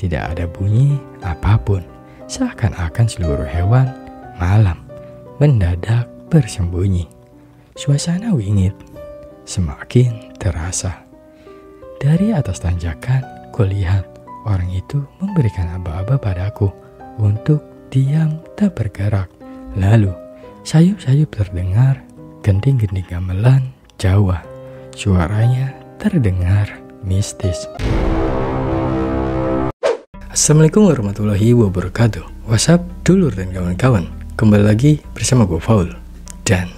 tidak ada bunyi apapun. Seakan-akan seluruh hewan malam mendadak bersembunyi. Suasana wingit semakin terasa. Dari atas tanjakan, kulihat orang itu memberikan aba-aba padaku untuk diam tak bergerak. Lalu, sayup-sayup terdengar genting-genting gamelan Jawa. Suaranya terdengar mistis. Assalamualaikum warahmatullahi wabarakatuh. WhatsApp, dulur dan kawan-kawan. Kembali lagi bersama gue Faul. Dan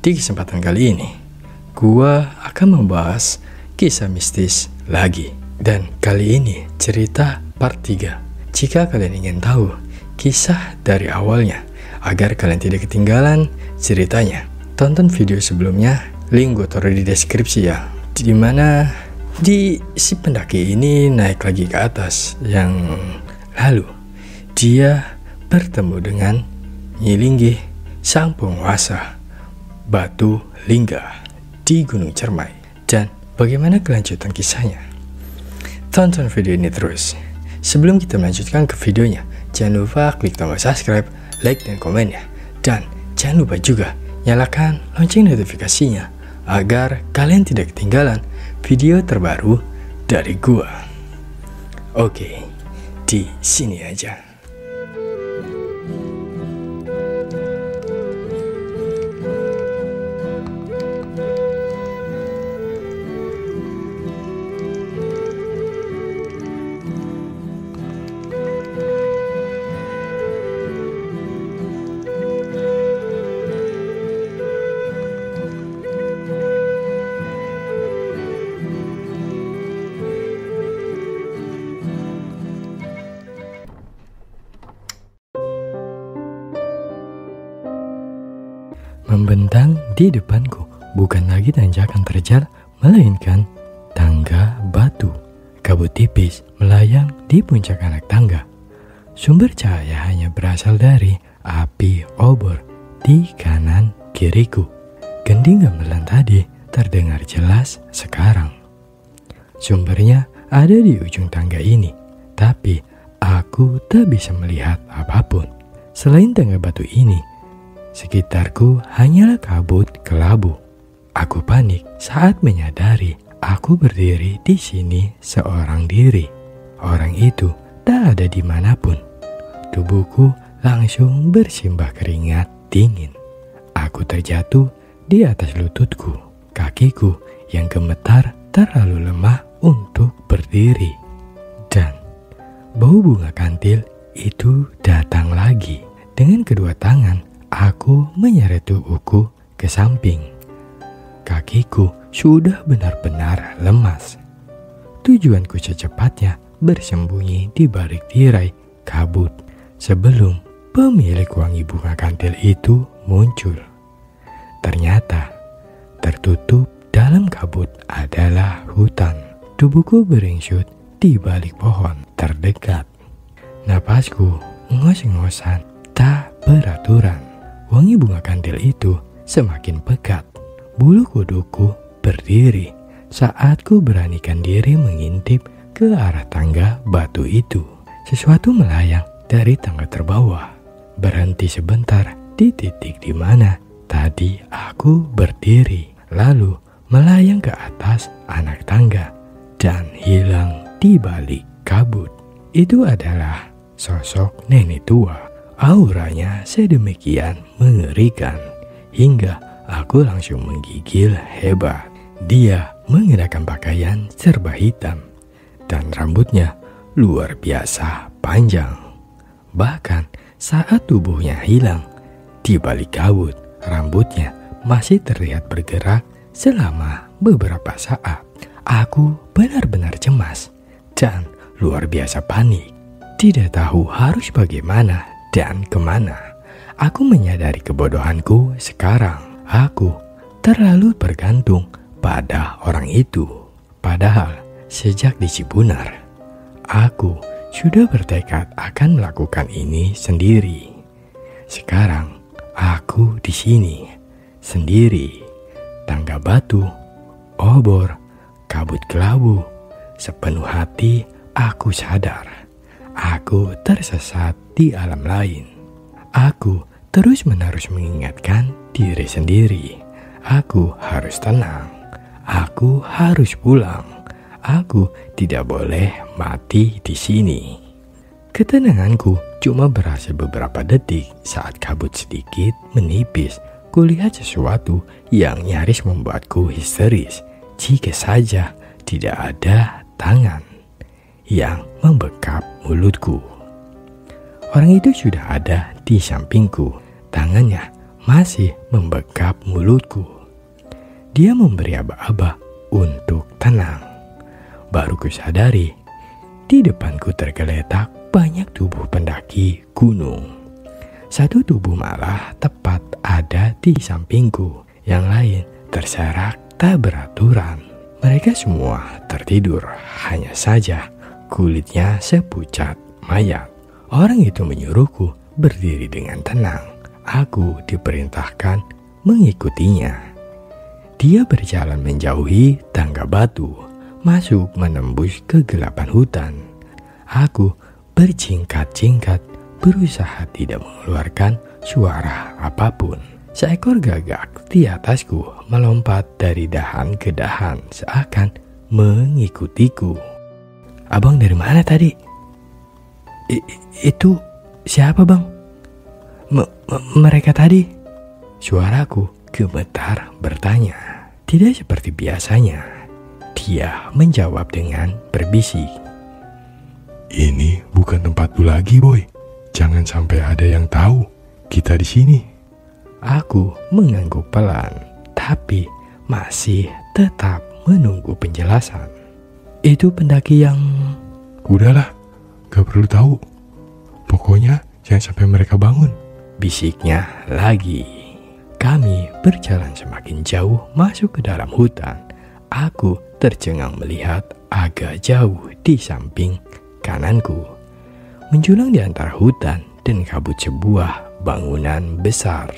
di kesempatan kali ini, gue akan membahas kisah mistis lagi. Dan kali ini cerita part 3. Jika kalian ingin tahu kisah dari awalnya, agar kalian tidak ketinggalan ceritanya, tonton video sebelumnya, link gue taruh di deskripsi ya. Dimana di si pendaki ini naik lagi ke atas, yang lalu dia bertemu dengan Nyi Linggih, sang penguasa Batu Lingga di Gunung Cermai. Dan bagaimana kelanjutan kisahnya? Tonton video ini terus. Sebelum kita melanjutkan ke videonya, jangan lupa klik tombol subscribe, like dan komennya. Dan jangan lupa juga nyalakan lonceng notifikasinya agar kalian tidak ketinggalan video terbaru dari gua. Oke, di sini aja. Membentang di depanku bukan lagi tanjakan terjal, melainkan tangga batu. Kabut tipis melayang di puncak anak tangga. Sumber cahaya hanya berasal dari api obor di kanan kiriku. Gending gamelan tadi terdengar jelas sekarang. Sumbernya ada di ujung tangga ini, tapi aku tak bisa melihat apapun selain tangga batu ini. Sekitarku hanyalah kabut kelabu. Aku panik saat menyadari aku berdiri di sini seorang diri. Orang itu tak ada dimanapun. Tubuhku langsung bersimbah keringat dingin. Aku terjatuh di atas lututku. Kakiku yang gemetar terlalu lemah untuk berdiri. Dan bau bunga kantil itu datang lagi. Dengan kedua tangan, aku menyeret tubuhku ke samping. Kakiku sudah benar-benar lemas. Tujuanku secepatnya bersembunyi di balik tirai kabut sebelum pemilik wangi bunga kantil itu muncul. Ternyata tertutup dalam kabut adalah hutan. Tubuhku beringsut di balik pohon terdekat. Napasku ngos-ngosan tak beraturan. Wangi bunga kantil itu semakin pekat. Bulu kuduku berdiri saat ku beranikan diri mengintip ke arah tangga batu itu. Sesuatu melayang dari tangga terbawah, berhenti sebentar di titik di mana tadi aku berdiri, lalu melayang ke atas anak tangga dan hilang di balik kabut. Itu adalah sosok nenek tua. Auranya sedemikian mengerikan hingga aku langsung menggigil hebat. Dia mengenakan pakaian serba hitam dan rambutnya luar biasa panjang. Bahkan saat tubuhnya hilang di balik kabut, rambutnya masih terlihat bergerak selama beberapa saat. Aku benar-benar cemas dan luar biasa panik. Tidak tahu harus bagaimana dan kemana. Aku menyadari kebodohanku sekarang. Aku terlalu bergantung pada orang itu. Padahal sejak di Cibunar, aku sudah bertekad akan melakukan ini sendiri. Sekarang aku di sini sendiri. Tangga batu, obor, kabut kelabu. Sepenuh hati aku sadar Aku tersesat di alam lain. Aku terus-menerus mengingatkan diri sendiri. Aku harus tenang. Aku harus pulang. Aku tidak boleh mati di sini. Ketenanganku cuma berhasil beberapa detik saat kabut sedikit menipis. Kulihat sesuatu yang nyaris membuatku histeris. Jika saja tidak ada tangan yang membekap mulutku. Orang itu sudah ada di sampingku. Tangannya masih membekap mulutku. Dia memberi aba-aba untuk tenang. Baru kusadari, di depanku tergeletak banyak tubuh pendaki gunung. Satu tubuh malah tepat ada di sampingku. Yang lain terserak tak beraturan. Mereka semua tertidur, hanya saja kulitnya sepucat mayat. Orang itu menyuruhku berdiri dengan tenang. Aku diperintahkan mengikutinya. Dia berjalan menjauhi tangga batu, masuk menembus kegelapan hutan. Aku berjingkat-jingkat, berusaha tidak mengeluarkan suara apapun. Seekor gagak di atasku melompat dari dahan ke dahan seakan mengikutiku. Abang dari mana tadi? Itu siapa bang? Mereka tadi? Suaraku gemetar bertanya. Tidak seperti biasanya. Dia menjawab dengan berbisik. Ini bukan tempat lu lagi, boy. Jangan sampai ada yang tahu kita di sini. Aku mengangguk pelan, tapi masih tetap menunggu penjelasan. Itu pendaki yang... Udahlah, gak perlu tahu. Pokoknya jangan sampai mereka bangun. Bisiknya lagi. Kami berjalan semakin jauh masuk ke dalam hutan. Aku tercengang melihat agak jauh di samping kananku. Menjulang di antara hutan dan kabut sebuah bangunan besar.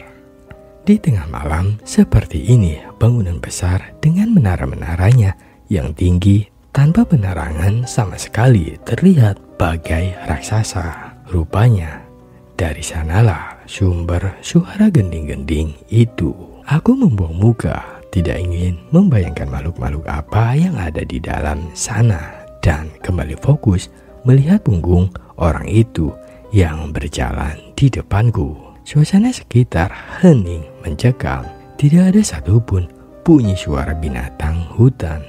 Di tengah malam seperti ini, bangunan besar dengan menara-menaranya yang tinggi tanpa penerangan sama sekali terlihat bagai raksasa. Rupanya dari sanalah sumber suara gending-gending itu. Aku membuang muka, tidak ingin membayangkan makhluk-makhluk apa yang ada di dalam sana, dan kembali fokus melihat punggung orang itu yang berjalan di depanku. Suasana sekitar hening mencekam. Tidak ada satupun bunyi suara binatang hutan.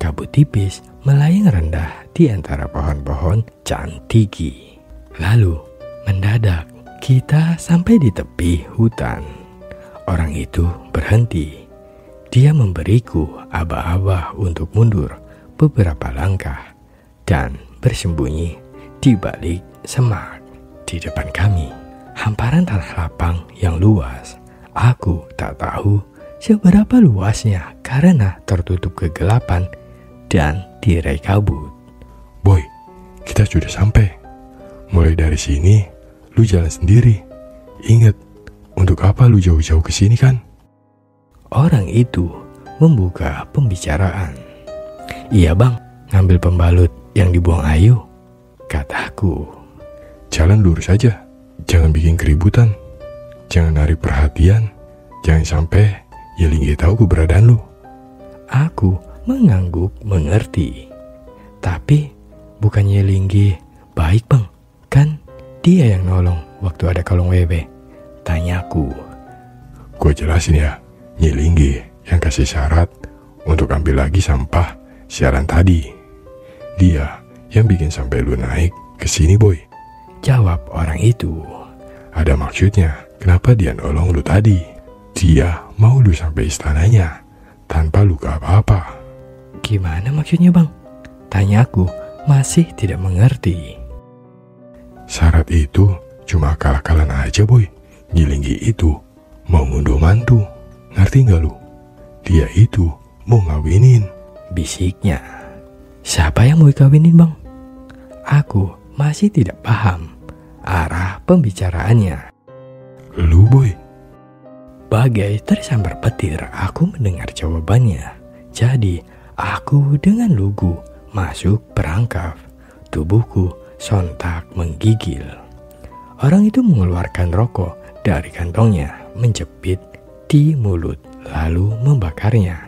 Kabut tipis melayang rendah di antara pohon-pohon cantigi. Lalu mendadak kita sampai di tepi hutan. Orang itu berhenti. Dia memberiku aba-aba untuk mundur beberapa langkah dan bersembunyi di balik semak. Di depan kami, hamparan tanah lapang yang luas. Aku tak tahu seberapa luasnya karena tertutup kegelapan dan tirai kabut. Boy, kita sudah sampai. Mulai dari sini, lu jalan sendiri. Ingat, untuk apa lu jauh-jauh ke sini kan? Orang itu membuka pembicaraan. Iya bang, ngambil pembalut yang dibuang Ayu, kataku. Jalan lurus aja, jangan bikin keributan. Jangan narik perhatian. Jangan sampai Yelinggi tahu keberadaan lu. Aku mengangguk mengerti. Tapi bukannya Yelinggi baik bang? Kan dia yang nolong waktu ada kalung wewe, tanyaku. Gue jelasin ya, Yelinggi yang kasih syarat untuk ambil lagi sampah siaran tadi. Dia yang bikin sampai lu naik ke sini, boy. Jawab orang itu. Ada maksudnya, kenapa dia nolong lu tadi? Dia mau lu sampai istananya tanpa luka apa-apa. Gimana maksudnya bang? Tanyaku masih tidak mengerti. Syarat itu cuma akal-akalan aja, boy. Yelinggi itu mau ngunduh mantu. Ngerti gak lu? Dia itu mau ngawinin. Bisiknya. Siapa yang mau dikawinin bang? Aku masih tidak paham arah pembicaraannya. Lu, boy. Bagai tersambar petir, aku mendengar jawabannya. Jadi aku dengan lugu masuk perangkap. Tubuhku sontak menggigil. Orang itu mengeluarkan rokok dari kantongnya, menjepit di mulut, lalu membakarnya.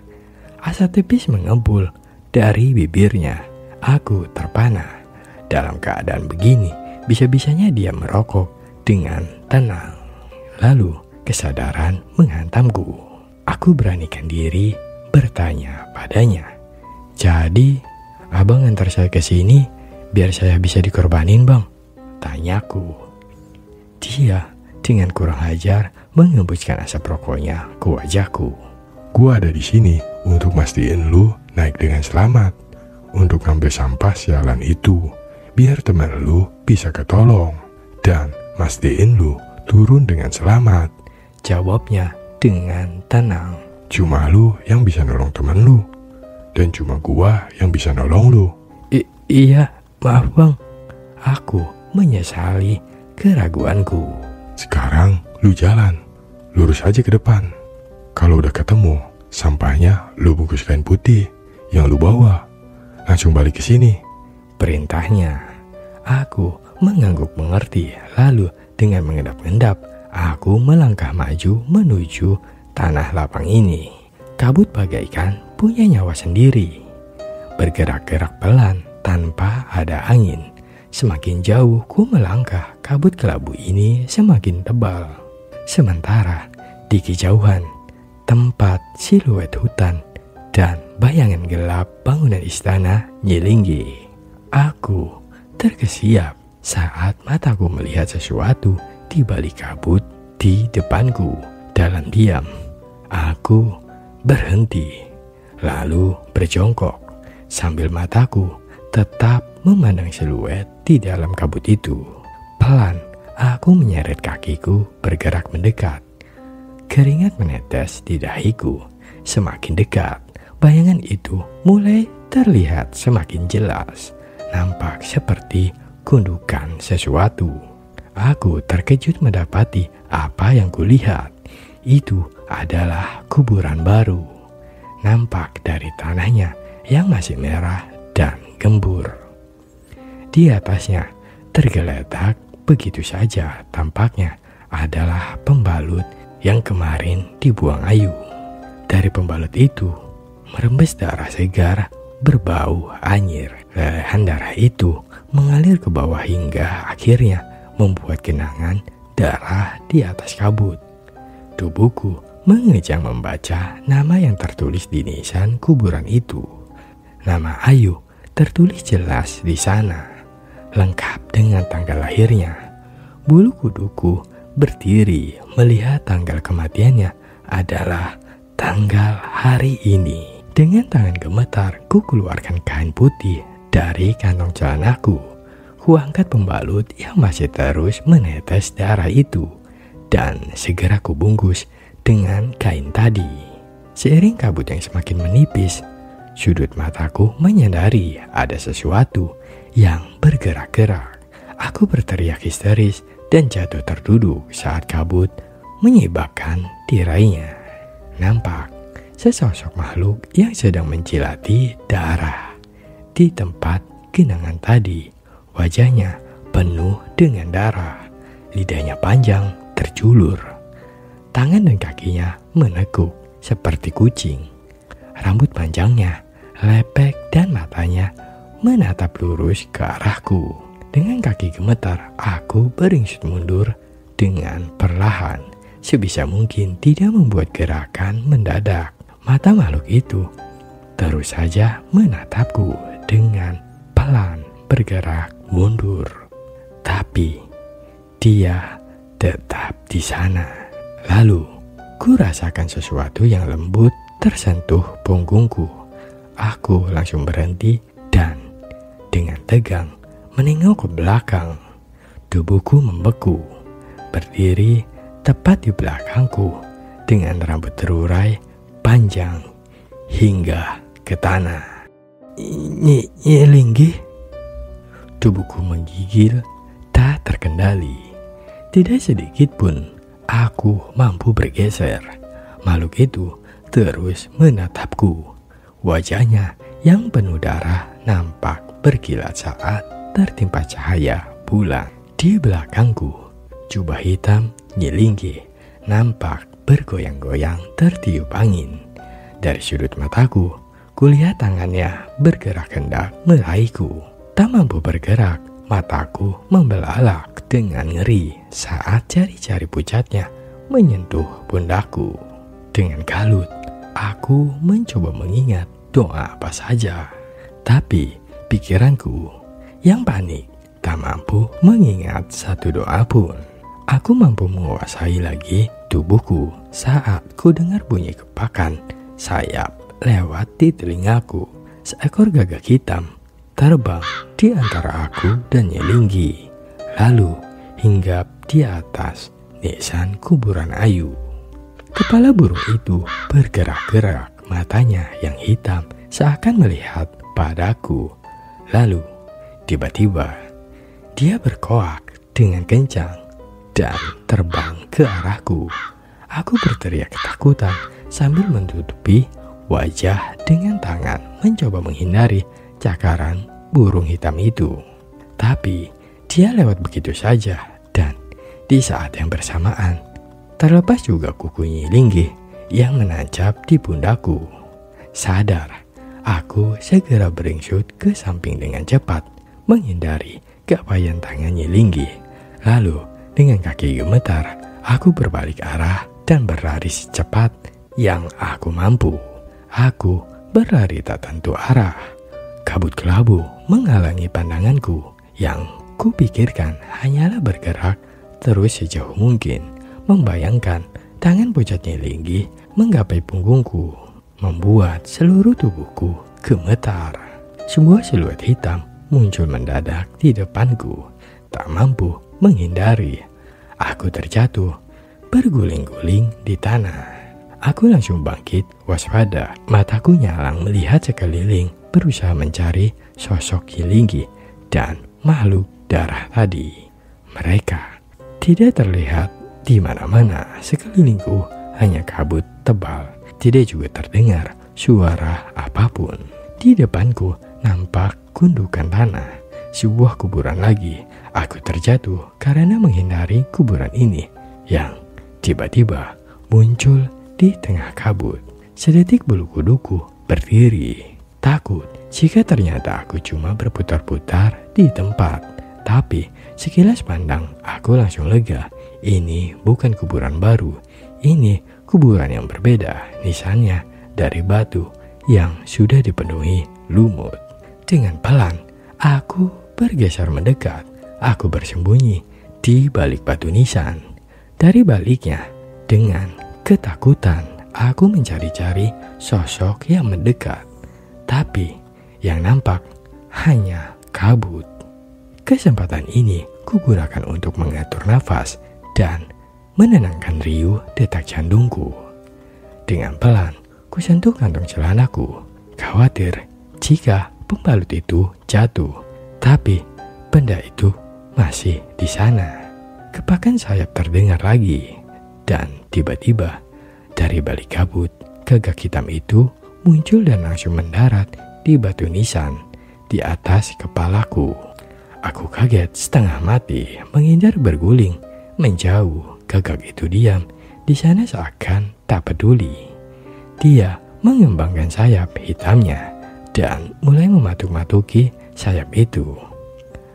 Asap tipis mengembul dari bibirnya. Aku terpana. Dalam keadaan begini, bisa-bisanya dia merokok dengan tenang. Lalu kesadaran menghantamku. Aku beranikan diri bertanya padanya. "Jadi, abang antar saya ke sini biar saya bisa dikorbanin, bang?" tanyaku. Dia dengan kurang ajar mengembuskan asap rokoknya ke wajahku. Gua ada di sini untuk mastiin lu naik dengan selamat. Untuk ambil sampah sialan itu, biar teman lu bisa ketolong. Dan mastiin lu turun dengan selamat. Jawabnya dengan tenang. Cuma lu yang bisa nolong teman lu. Dan cuma gua yang bisa nolong lu. Iya, maaf bang. Aku menyesali keraguanku. Sekarang lu jalan, lurus aja ke depan. Kalau udah ketemu, sampahnya lu bungkus kain putih yang lu bawa. Langsung balik ke sini. Perintahnya. Aku mengangguk mengerti, lalu dengan mengendap-endap, aku melangkah maju menuju tanah lapang ini. Kabut bagaikan punya nyawa sendiri. Bergerak-gerak pelan tanpa ada angin. Semakin jauh ku melangkah, kabut kelabu ini semakin tebal. Sementara di kejauhan, tempat siluet hutan dan bayangan gelap bangunan istana Nyilinggi. Aku terkesiap saat mataku melihat sesuatu di balik kabut di depanku. Dalam diam, aku berhenti, lalu berjongkok sambil mataku tetap memandang siluet di dalam kabut itu. Pelan, aku menyeret kakiku bergerak mendekat. Keringat menetes di dahiku. Semakin dekat, bayangan itu mulai terlihat semakin jelas. Nampak seperti gundukan sesuatu. Aku terkejut mendapati apa yang kulihat. Itu adalah kuburan baru. Nampak dari tanahnya yang masih merah dan gembur. Di atasnya tergeletak begitu saja, tampaknya adalah pembalut yang kemarin dibuang Ayu. Dari pembalut itu merembes darah segar berbau anyir. Lelehan darah itu mengalir ke bawah hingga akhirnya membuat genangan darah di atas kabut. Tubuhku mengejang membaca nama yang tertulis di nisan kuburan itu. Nama Ayu tertulis jelas di sana, lengkap dengan tanggal lahirnya. Bulu kuduku berdiri melihat tanggal kematiannya adalah tanggal hari ini. Dengan tangan gemetar, ku keluarkan kain putih dari kantong celanaku. Ku angkat pembalut yang masih terus menetes darah itu, dan segera ku bungkus dengan kain tadi. Seiring kabut yang semakin menipis, sudut mataku menyadari ada sesuatu yang bergerak-gerak. Aku berteriak histeris dan jatuh terduduk saat kabut menyibakkan tirainya. Nampak sesosok makhluk yang sedang menjilati darah di tempat genangan tadi. Wajahnya penuh dengan darah, lidahnya panjang terjulur, tangan dan kakinya menekuk seperti kucing. Rambut panjangnya lepek dan matanya menatap lurus ke arahku. Dengan kaki gemetar, aku beringsut mundur dengan perlahan, sebisa mungkin tidak membuat gerakan mendadak. Mata makhluk itu terus saja menatapku dengan pelan bergerak mundur. Tapi dia tetap di sana. Lalu ku rasakan sesuatu yang lembut tersentuh punggungku. Aku langsung berhenti dan dengan tegang menengok ke belakang. Tubuhku membeku, berdiri tepat di belakangku dengan rambut terurai panjang hingga ke tanah. Nyilinggi. Tubuhku menggigil tak terkendali. Tidak sedikit pun aku mampu bergeser. Makhluk itu terus menatapku. Wajahnya yang penuh darah nampak berkilat saat tertimpa cahaya bulan. Di belakangku, jubah hitam Nyi Linggih nampak bergoyang-goyang tertiup angin. Dari sudut mataku, kulihat tangannya bergerak hendak meraihku. Tak mampu bergerak, mataku membelalak dengan ngeri saat jari-jari pucatnya menyentuh pundakku. Dengan kalut, aku mencoba mengingat doa apa saja. Tapi pikiranku yang panik tak mampu mengingat satu doa pun. Aku mampu menguasai lagi tubuhku saat ku dengar bunyi kepakan sayap lewat di telingaku. Seekor gagak hitam terbang di antara aku dan Nyi Linggih, lalu hinggap di atas nisan kuburan Ayu. Kepala burung itu bergerak-gerak, matanya yang hitam seakan melihat padaku. Lalu tiba-tiba dia berkoak dengan kencang dan terbang ke arahku. Aku berteriak ketakutan sambil menutupi wajah dengan tangan, mencoba menghindari cakaran burung hitam itu. Tapi dia lewat begitu saja, dan di saat yang bersamaan terlepas juga kuku Nyi Linggih yang menancap di pundakku. Sadar, aku segera beringsut ke samping dengan cepat, menghindari keapayan tangan Nyi Linggih. Lalu dengan kaki gemetar, aku berbalik arah dan berlari secepat yang aku mampu. Aku berlari tak tentu arah. Kabut kelabu menghalangi pandanganku. Yang kupikirkan hanyalah bergerak terus sejauh mungkin, membayangkan tangan pucat Nyi Linggih menggapai punggungku, membuat seluruh tubuhku gemetar. Sebuah siluet hitam muncul mendadak di depanku, tak mampu menghindari. Aku terjatuh, berguling-guling di tanah. Aku langsung bangkit, waspada. Mataku nyalang melihat sekeliling, berusaha mencari sosok Nyi Linggih dan makhluk darah tadi. Mereka tidak terlihat di mana-mana. Sekelilingku hanya kabut tebal. Tidak juga terdengar suara apapun. Di depanku nampak gundukan tanah, sebuah kuburan lagi. Aku terjatuh karena menghindari kuburan ini yang tiba-tiba muncul di tengah kabut. Sedetik bulu kuduku berdiri, takut jika ternyata aku cuma berputar-putar di tempat. Tapi sekilas pandang aku langsung lega. Ini bukan kuburan baru, ini kuburan yang berbeda. Nisannya dari batu yang sudah dipenuhi lumut. Dengan pelan, aku bergeser mendekat. Aku bersembunyi di balik batu nisan. Dari baliknya, dengan ketakutan, aku mencari-cari sosok yang mendekat. Tapi yang nampak hanya kabut. Kesempatan ini kugunakan untuk mengatur nafas dan menenangkan riuh detak jantungku. Dengan pelan, kusentuh kantong celanaku, khawatir jika pembalut itu jatuh. Tapi benda itu masih di sana. Kepakan sayap terdengar lagi, dan tiba-tiba dari balik kabut, gagak hitam itu muncul dan langsung mendarat di batu nisan di atas kepalaku. Aku kaget setengah mati, menghindar berguling, menjauh. Gagak itu diam di sana seakan tak peduli. Dia mengembangkan sayap hitamnya dan mulai mematuk-matuki sayap itu.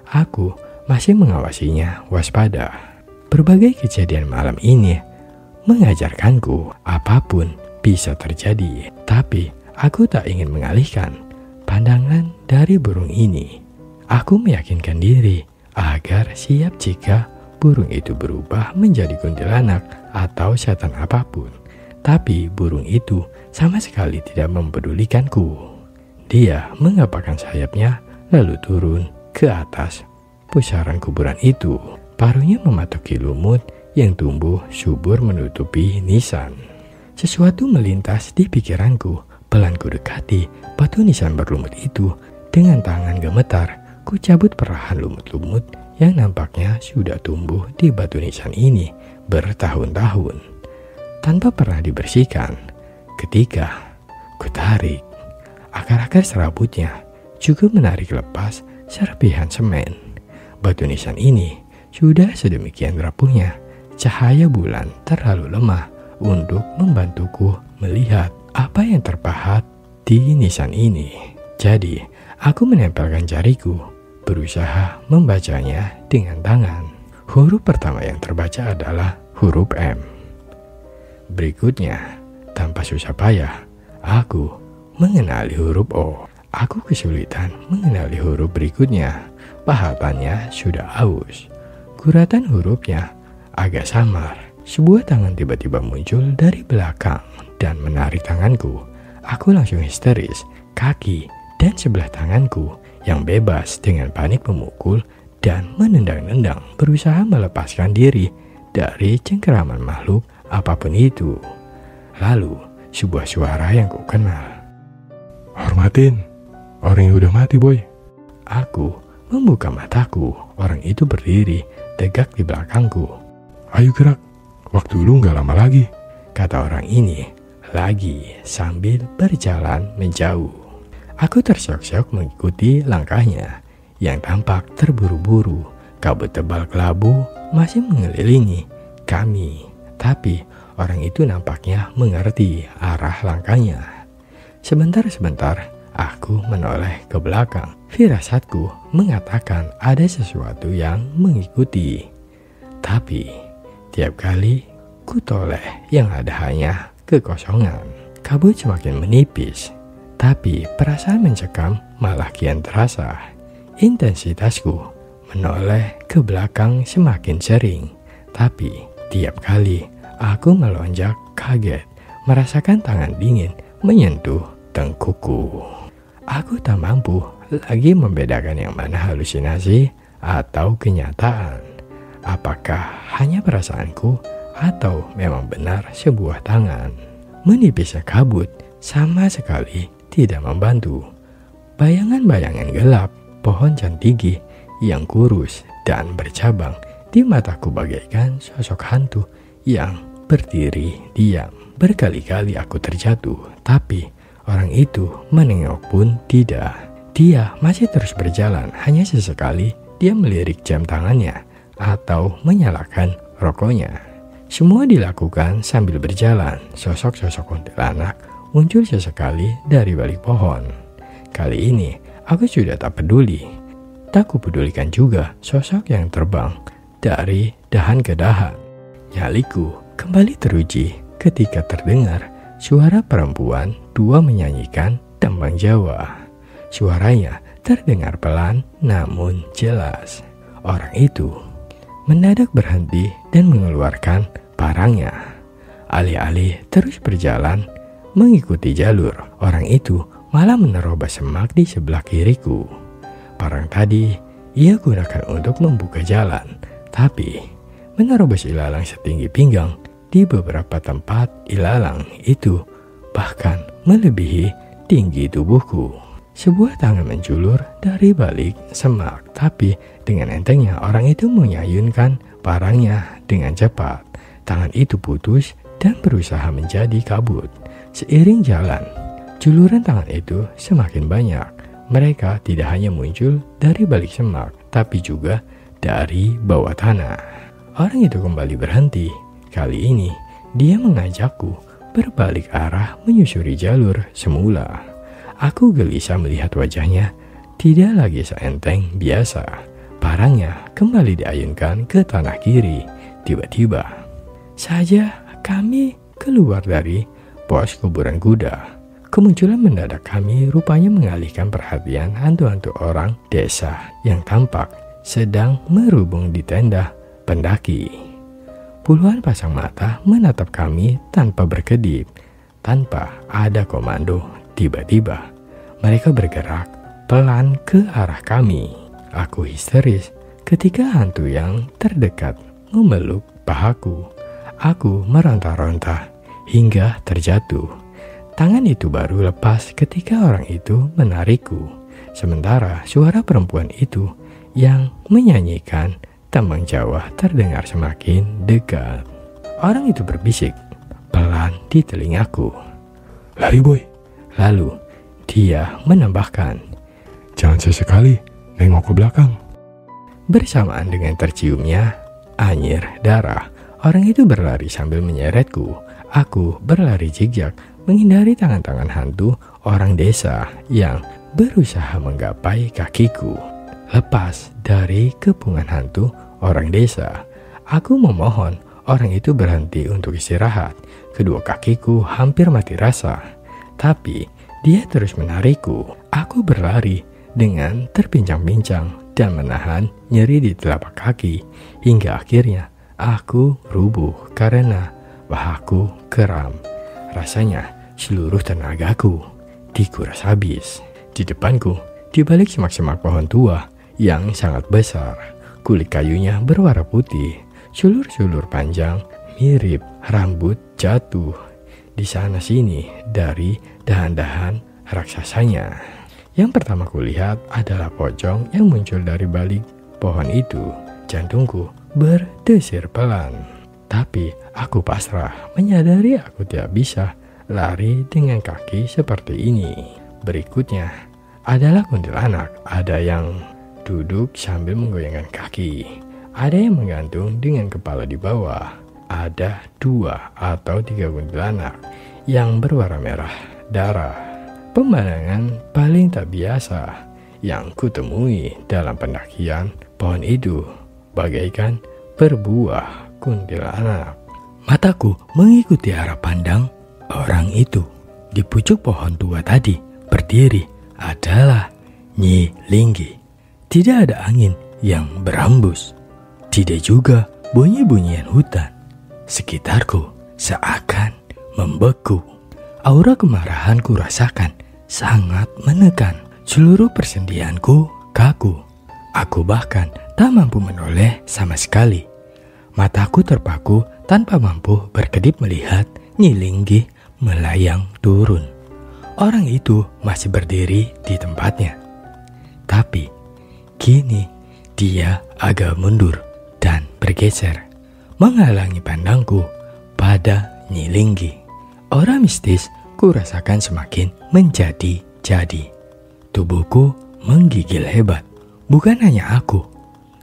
Aku masih mengawasinya waspada. Berbagai kejadian malam ini mengajarkanku apapun bisa terjadi. Tapi aku tak ingin mengalihkan pandangan dari burung ini. Aku meyakinkan diri agar siap jika burung itu berubah menjadi kuntilanak atau setan apapun. Tapi burung itu sama sekali tidak mempedulikanku. Dia mengepakkan sayapnya lalu turun ke atas pusaran kuburan itu. Paruhnya mematuki lumut yang tumbuh subur menutupi nisan. Sesuatu melintas di pikiranku. Pelan ku dekati batu nisan berlumut itu. Dengan tangan gemetar, ku cabut perlahan lumut-lumut yang nampaknya sudah tumbuh di batu nisan ini bertahun-tahun tanpa pernah dibersihkan. Ketika ku tarik, akar-akar serabutnya juga menarik lepas serpihan semen. Batu nisan ini sudah sedemikian rapuhnya. Cahaya bulan terlalu lemah untuk membantuku melihat apa yang terpahat di nisan ini. Jadi, aku menempelkan jariku, berusaha membacanya dengan tangan. Huruf pertama yang terbaca adalah huruf M. Berikutnya, tanpa susah payah, aku mengenali huruf O. Aku kesulitan mengenali huruf berikutnya. Pahatannya sudah aus. Guratan hurufnya agak samar. Sebuah tangan tiba-tiba muncul dari belakang dan menarik tanganku. Aku langsung histeris. Kaki dan sebelah tanganku yang bebas dengan panik memukul dan menendang-nendang, berusaha melepaskan diri dari cengkeraman makhluk apapun itu. Lalu, sebuah suara yang kukenal. Hormatin, orang yang udah mati, boy. Aku membuka mataku. Orang itu berdiri tegak di belakangku. Ayo gerak, waktu lu gak lama lagi, kata orang ini lagi sambil berjalan menjauh. Aku terseok-seok mengikuti langkahnya yang tampak terburu-buru. Kabut tebal kelabu masih mengelilingi kami, tapi orang itu nampaknya mengerti arah langkahnya. Sebentar-sebentar aku menoleh ke belakang. Firasatku mengatakan ada sesuatu yang mengikuti. Tapi tiap kali ku toleh yang ada hanya kekosongan. Kabut semakin menipis, tapi perasaan mencekam malah kian terasa. Intensitasku menoleh ke belakang semakin sering, tapi tiap kali aku melonjak kaget, merasakan tangan dingin menyentuh tengkukku. Aku tak mampu lagi membedakan yang mana halusinasi atau kenyataan. Apakah hanya perasaanku atau memang benar sebuah tangan? Menipisnya kabut sama sekali tidak membantu. Bayangan-bayangan gelap, pohon cantigi yang kurus dan bercabang di mataku bagaikan sosok hantu yang berdiri diam. Berkali-kali aku terjatuh, tapi orang itu menengok pun tidak. Dia masih terus berjalan, hanya sesekali dia melirik jam tangannya atau menyalakan rokoknya. Semua dilakukan sambil berjalan. Sosok-sosok kuntilanak muncul sesekali dari balik pohon. Kali ini aku sudah tak peduli. Tak kupedulikan juga sosok yang terbang dari dahan ke dahan. Nyaliku kembali teruji ketika terdengar suara perempuan dua menyanyikan tembang Jawa. Suaranya terdengar pelan namun jelas. Orang itu mendadak berhenti dan mengeluarkan parangnya. Alih-alih terus berjalan mengikuti jalur, orang itu malah menerobos semak di sebelah kiriku. Parang tadi ia gunakan untuk membuka jalan, tapi menerobos ilalang setinggi pinggang. Di beberapa tempat ilalang itu bahkan melebihi tinggi tubuhku. Sebuah tangan menjulur dari balik semak, tapi dengan entengnya orang itu menyayunkan parangnya dengan cepat. Tangan itu putus dan berusaha menjadi kabut. Seiring jalan, juluran tangan itu semakin banyak. Mereka tidak hanya muncul dari balik semak, tapi juga dari bawah tanah. Orang itu kembali berhenti. Kali ini, dia mengajakku berbalik arah menyusuri jalur semula. Aku gelisah melihat wajahnya, tidak lagi seenteng biasa. Parangnya kembali diayunkan ke tanah kiri. Tiba-tiba saja kami keluar dari pos kuburan kuda. Kemunculan mendadak kami rupanya mengalihkan perhatian hantu-hantu orang desa yang tampak sedang merubung di tenda pendaki. Puluhan pasang mata menatap kami tanpa berkedip, tanpa ada komando. Tiba-tiba mereka bergerak pelan ke arah kami. Aku histeris ketika hantu yang terdekat memeluk pahaku. Aku meronta-ronta hingga terjatuh. Tangan itu baru lepas ketika orang itu menarikku. Sementara suara perempuan itu yang menyanyikan tembang Jawa terdengar semakin dekat. Orang itu berbisik pelan di telingaku. Lari, boy. Lalu dia menambahkan, jangan sesekali nengok ke belakang. Bersamaan dengan terciumnya anyir darah, orang itu berlari sambil menyeretku. Aku berlari zigzag menghindari tangan-tangan hantu orang desa yang berusaha menggapai kakiku. Lepas dari kepungan hantu orang desa, aku memohon orang itu berhenti untuk istirahat. Kedua kakiku hampir mati rasa, tapi dia terus menarikku. Aku berlari dengan terpincang-pincang dan menahan nyeri di telapak kaki, hingga akhirnya aku rubuh karena pahaku kram. Rasanya seluruh tenagaku dikuras habis. Di depanku, di balik semak-semak pohon tua yang sangat besar, kulit kayunya berwarna putih, sulur-sulur panjang mirip rambut jatuh di sana sini dari dahan-dahan raksasanya. Yang pertama kulihat adalah pocong yang muncul dari balik pohon itu. Jantungku berdesir pelan, tapi aku pasrah menyadari aku tidak bisa lari dengan kaki seperti ini. Berikutnya adalah kuntilanak. Ada yang duduk sambil menggoyangkan kaki, ada yang menggantung dengan kepala di bawah. Ada 2 atau 3 kuntilanak yang berwarna merah darah. Pemandangan paling tak biasa yang kutemui dalam pendakian pohon itu, bagaikan berbuah kuntilanak. Mataku mengikuti arah pandang orang itu. Di pucuk pohon tua tadi berdiri adalah Nyi Linggi. Tidak ada angin yang berhembus, tidak juga bunyi-bunyian hutan. Sekitarku seakan membeku. Aura kemarahan ku rasakan sangat menekan. Seluruh persendianku kaku. Aku bahkan tak mampu menoleh sama sekali. Mataku terpaku tanpa mampu berkedip melihat Nyi Linggi melayang turun. Orang itu masih berdiri di tempatnya, tapi kini dia agak mundur dan bergeser, menghalangi pandangku pada Nyi Linggi. Aura mistis ku rasakan semakin menjadi-jadi. Tubuhku menggigil hebat. Bukan hanya aku,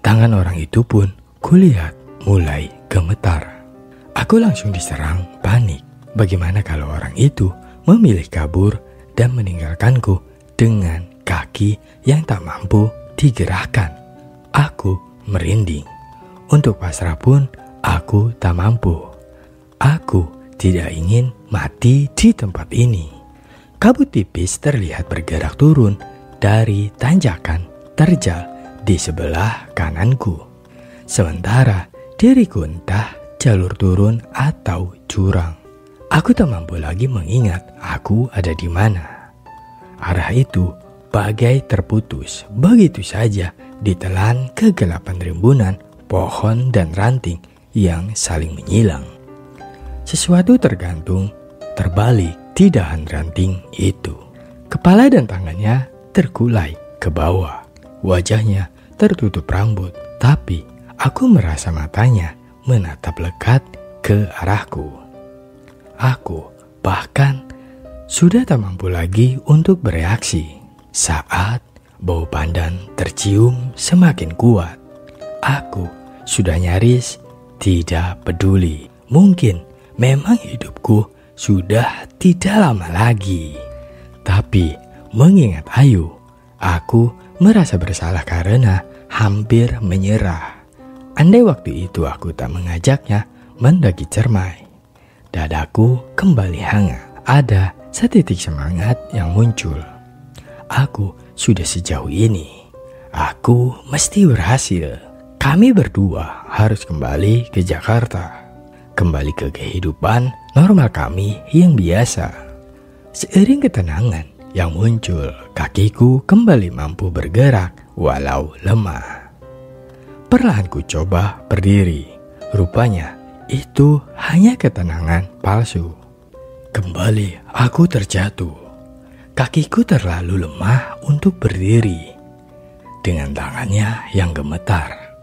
tangan orang itu pun kulihat mulai gemetar. Aku langsung diserang panik. Bagaimana kalau orang itu memilih kabur dan meninggalkanku dengan kaki yang tak mampu digerakkan? Aku merinding. Untuk pasrah pun aku tak mampu. Aku tidak ingin mati di tempat ini. Kabut tipis terlihat bergerak turun dari tanjakan terjal di sebelah kananku. Sementara diriku entah jalur turun atau jurang. Aku tak mampu lagi mengingat aku ada di mana. Arah itu bagai terputus begitu saja ditelan kegelapan rimbunan pohon dan ranting yang saling menyilang. Sesuatu tergantung terbalik di dahan ranting itu. Kepala dan tangannya terkulai ke bawah. Wajahnya tertutup rambut, tapi aku merasa matanya menatap lekat ke arahku. Aku bahkan sudah tak mampu lagi untuk bereaksi saat bau pandan tercium semakin kuat. Aku sudah nyaris tidak peduli. Mungkin memang hidupku sudah tidak lama lagi. Tapi mengingat Ayu, aku merasa bersalah karena hampir menyerah. Andai waktu itu aku tak mengajaknya mendaki cermai, dadaku kembali hangat. Ada setitik semangat yang muncul. Aku sudah sejauh ini. Aku mesti berhasil. Kami berdua harus kembali ke Jakarta. Kembali ke kehidupan normal kami yang biasa. Seiring ketenangan yang muncul, kakiku kembali mampu bergerak walau lemah. Perlahan ku coba berdiri. Rupanya itu hanya ketenangan palsu. Kembali aku terjatuh. Kakiku terlalu lemah untuk berdiri. Dengan tangannya yang gemetar,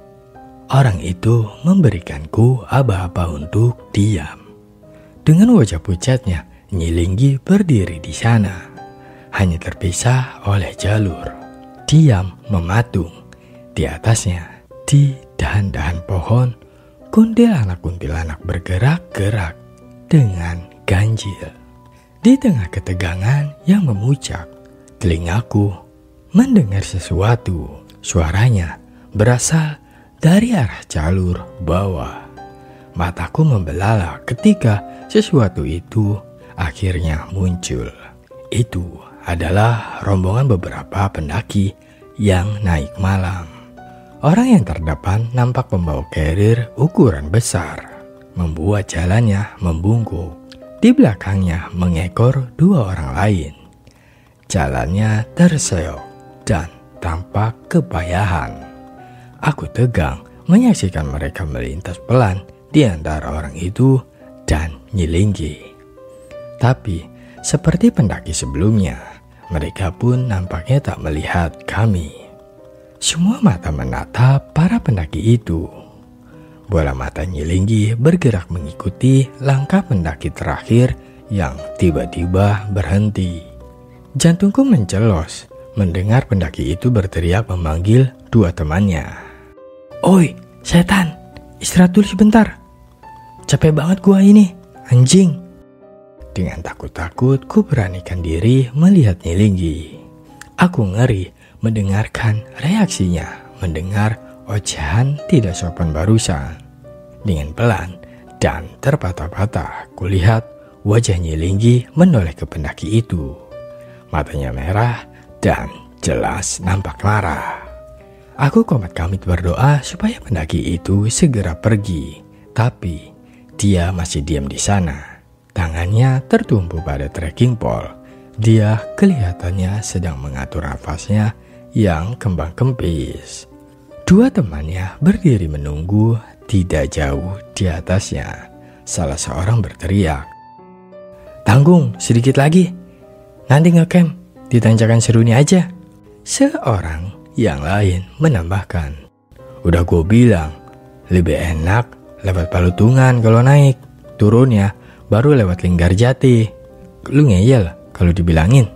orang itu memberikanku aba-aba untuk diam. Dengan wajah pucatnya, Nyi Linggi berdiri di sana, hanya terpisah oleh jalur. diam mematung. Di atasnya, di dahan-dahan pohon, kuntilanak-kuntilanak bergerak-gerak dengan ganjil. Di tengah ketegangan yang memuncak, telingaku mendengar sesuatu. Suaranya berasal dari arah jalur bawah. Mataku membelalak ketika sesuatu itu akhirnya muncul. Itu adalah rombongan beberapa pendaki yang naik malam. Orang yang terdepan nampak membawa carrier ukuran besar, membuat jalannya membungkuk. Di belakangnya mengekor 2 orang lain. Jalannya terseok dan tampak kepayahan. Aku tegang menyaksikan mereka melintas pelan di antara orang itu dan Nyilinggi. Tapi seperti pendaki sebelumnya, mereka pun nampaknya tak melihat kami. Semua mata menatap para pendaki itu. Bola mata Nyilinggi bergerak mengikuti langkah pendaki terakhir yang tiba-tiba berhenti. Jantungku mencelos mendengar pendaki itu berteriak memanggil 2 temannya. "Oi, setan, istirahat dulu sebentar. Capek banget gua ini, anjing." Dengan takut-takut ku beranikan diri melihat Nyilinggi. Aku ngeri mendengarkan reaksinya, mendengar ocehan tidak sopan barusan. Dengan pelan dan terpatah-patah, kulihat wajah Nyilinggi menoleh ke pendaki itu. Matanya merah dan jelas nampak marah. Aku komat-kamit berdoa supaya pendaki itu segera pergi, tapi dia masih diam di sana. Tangannya tertumpu pada trekking pole. Dia kelihatannya sedang mengatur nafasnya yang kembang-kempis. 2 temannya berdiri menunggu tidak jauh di atasnya. Salah seorang berteriak, "Tanggung sedikit lagi, nanti ngecamp di tanjakan Seruni aja." Seorang yang lain menambahkan, "Udah gue bilang, lebih enak lewat Palutungan kalau naik. Turunnya baru lewat Linggarjati. Lu ngeyel kalau dibilangin."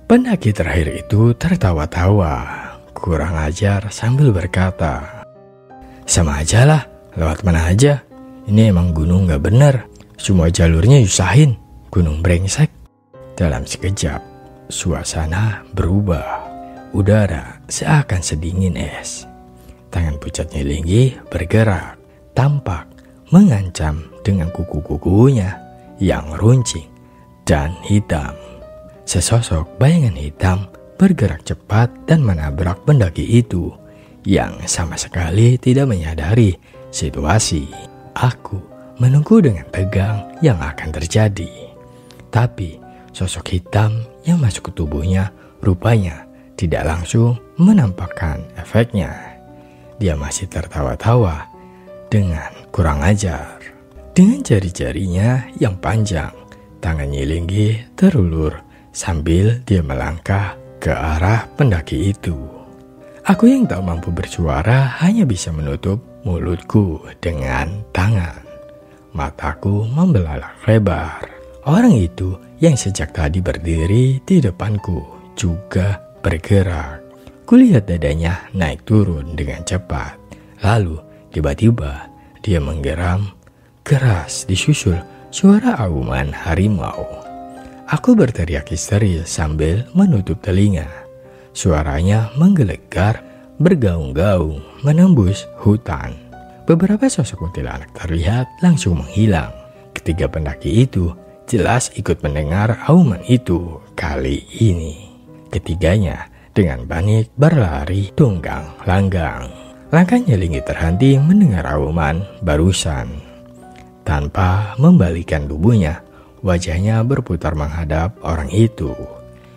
Pendaki terakhir itu tertawa-tawa, kurang ajar sambil berkata, "Sama aja lah, lewat mana aja. Ini emang gunung gak bener. Semua jalurnya yusahin, gunung brengsek." Dalam sekejap, suasana berubah. Udara seakan sedingin es. Tangan pucat Nyilinggi bergerak, tampak mengancam dengan kuku-kukunya yang runcing dan hitam. Sesosok bayangan hitam bergerak cepat dan menabrak pendaki itu yang sama sekali tidak menyadari situasi. Aku menunggu dengan tegang yang akan terjadi. Tapi sosok hitam yang masuk ke tubuhnya rupanya tidak langsung menampakkan efeknya. Dia masih tertawa-tawa dengan kurang ajar. Dengan jari-jarinya yang panjang, tangan Nyilinggi terulur sambil dia melangkah ke arah pendaki itu. Aku yang tak mampu bersuara hanya bisa menutup mulutku dengan tangan. Mataku membelalak lebar. Orang itu yang sejak tadi berdiri di depanku juga bergerak. Kulihat dadanya naik turun dengan cepat. Lalu tiba-tiba dia menggeram keras disusul suara auman harimau. Aku berteriak histeris sambil menutup telinga. Suaranya menggelegar, bergaung-gaung, menembus hutan. Beberapa sosok kuntilanak terlihat langsung menghilang. Ketiga pendaki itu jelas ikut mendengar auman itu kali ini. Ketiganya dengan panik berlari tunggang-langgang. Langkah Nyilinggi terhenti mendengar auman barusan. Tanpa membalikan tubuhnya, wajahnya berputar menghadap orang itu.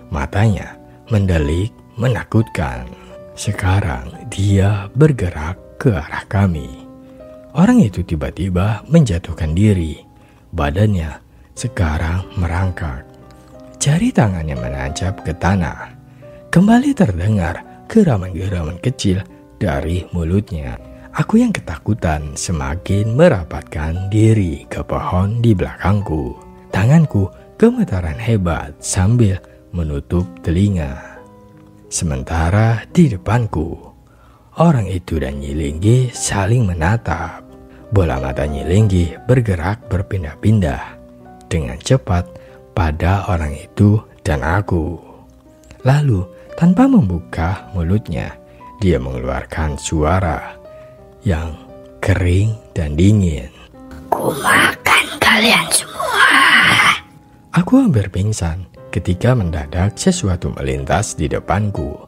Matanya mendelik menakutkan. Sekarang dia bergerak ke arah kami. Orang itu tiba-tiba menjatuhkan diri. Badannya sekarang merangkak. Jari tangannya menancap ke tanah. Kembali terdengar geraman-geraman kecil dari mulutnya. Aku yang ketakutan semakin merapatkan diri ke pohon di belakangku. Tanganku gemetaran hebat sambil menutup telinga. Sementara di depanku, orang itu dan Nyilinggi saling menatap. Bola mata Nyilinggi bergerak berpindah-pindah dengan cepat pada orang itu dan aku. Lalu, tanpa membuka mulutnya, dia mengeluarkan suara yang kering dan dingin. Ku makan kalian semua. Aku hampir pingsan ketika mendadak sesuatu melintas di depanku.